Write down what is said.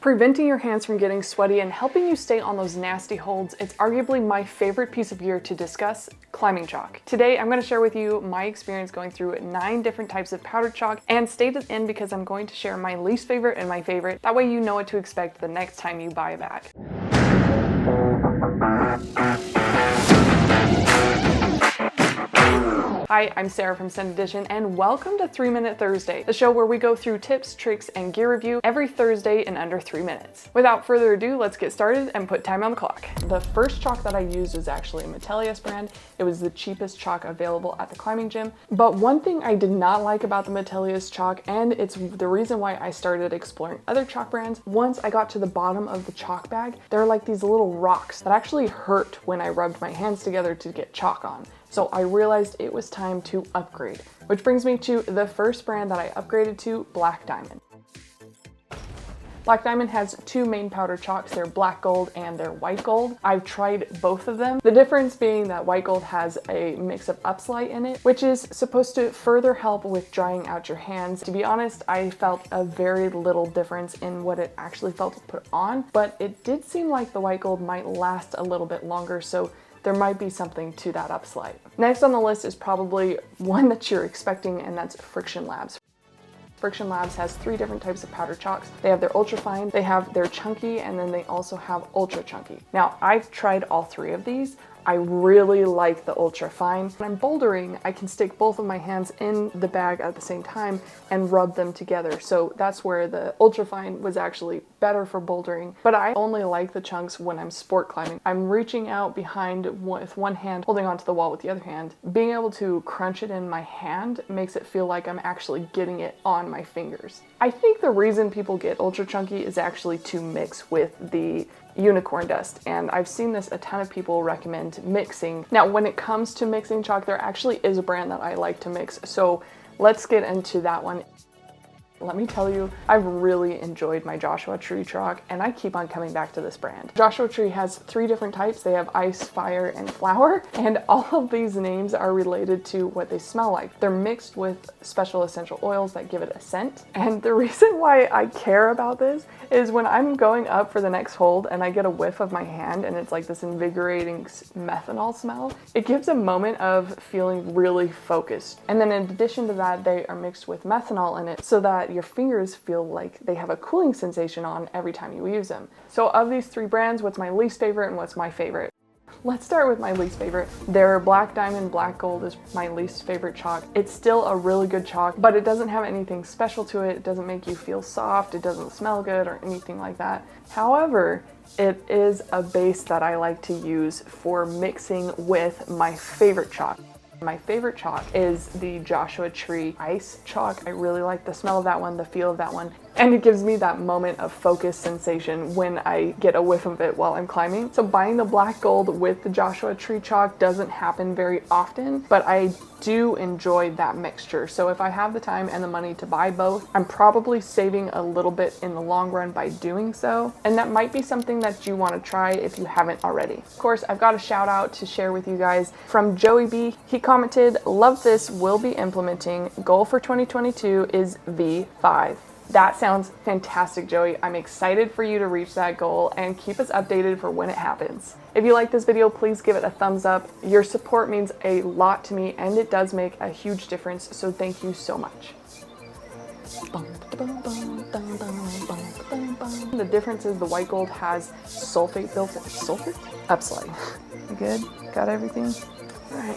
Preventing your hands from getting sweaty and helping you stay on those nasty holds, it's arguably my favorite piece of gear to discuss, climbing chalk. Today, I'm going to share with you my experience going through 9 different types of powdered chalk, and stay to the end because I'm going to share my least favorite and my favorite. That way you know what to expect the next time you buy a bag. Hi, I'm Sarah from Scent Edition, and welcome to 3 Minute Thursday, the show where we go through tips, tricks, and gear review every Thursday in under 3 minutes. Without further ado, let's get started and put time on the clock. The first chalk that I used is actually a Metellus brand. It was the cheapest chalk available at the climbing gym. But one thing I did not like about the Metellus chalk, and it's the reason why I started exploring other chalk brands, once I got to the bottom of the chalk bag, there are like these little rocks that actually hurt when I rubbed my hands together to get chalk on. So I realized it was time to upgrade, which brings me to the first brand that I upgraded to, Black Diamond. Black Diamond has 2 main powder chalks. They're black gold and they're white gold. I've tried both of them. The difference being that white gold has a mix of Upslite in it, which is supposed to further help with drying out your hands. To be honest, I felt a very little difference in what it actually felt to put on, but it did seem like the white gold might last a little bit longer, so there might be something to that Upslite. Next on the list is probably one that you're expecting, and that's Friction Labs. Friction Labs has 3 different types of powder chalks. They have their ultra fine, they have their chunky, and then they also have ultra chunky. Now, I've tried all 3 of these. I really like the ultra fine. When I'm bouldering, I can stick both of my hands in the bag at the same time and rub them together. So that's where the ultra fine was actually better for bouldering. But I only like the chunks when I'm sport climbing. I'm reaching out behind with one hand, holding onto the wall with the other hand. Being able to crunch it in my hand makes it feel like I'm actually getting it on my fingers. I think the reason people get ultra chunky is actually to mix with the unicorn dust, and I've seen this a ton of people recommend mixing. Now, when it comes to mixing chalk, there actually is a brand that I like to mix, so let's get into that one. Let me tell you, I've really enjoyed my Joshua Tree chalk, and I keep on coming back to this brand. Joshua Tree has 3 different types. They have ice, fire, and flower, and all of these names are related to what they smell like. They're mixed with special essential oils that give it a scent, and the reason why I care about this is when I'm going up for the next hold and I get a whiff of my hand and it's like this invigorating methanol smell, it gives a moment of feeling really focused. And then in addition to that, they are mixed with methanol in it so that your fingers feel like they have a cooling sensation on every time you use them. So of these 3 brands, what's my least favorite and what's my favorite? Let's start with my least favorite. Their Black Diamond Black Gold is my least favorite chalk. It's still a really good chalk, but it doesn't have anything special to it. It doesn't make you feel soft. It doesn't smell good or anything like that. However, it is a base that I like to use for mixing with my favorite chalk. My favorite chalk is the Joshua Tree Ice chalk. I really like the smell of that one, the feel of that one, and it gives me that moment of focus sensation when I get a whiff of it while I'm climbing. So buying the black gold with the Joshua Tree chalk doesn't happen very often, but I do enjoy that mixture. So if I have the time and the money to buy both, I'm probably saving a little bit in the long run by doing so, and that might be something that you want to try if you haven't already. Of course, I've got a shout out to share with you guys from Joey B. He commented, "Love this, will be implementing. Goal for 2022 is V5. That sounds fantastic, Joey. I'm excited for you to reach that goal, and keep us updated for when it happens. If you like this video, please give it a thumbs up. Your support means a lot to me, and it does make a huge difference, so thank you so much. The difference is the white gold has sulfate built in. Sulfate? Upslite. You good? Got everything? All right.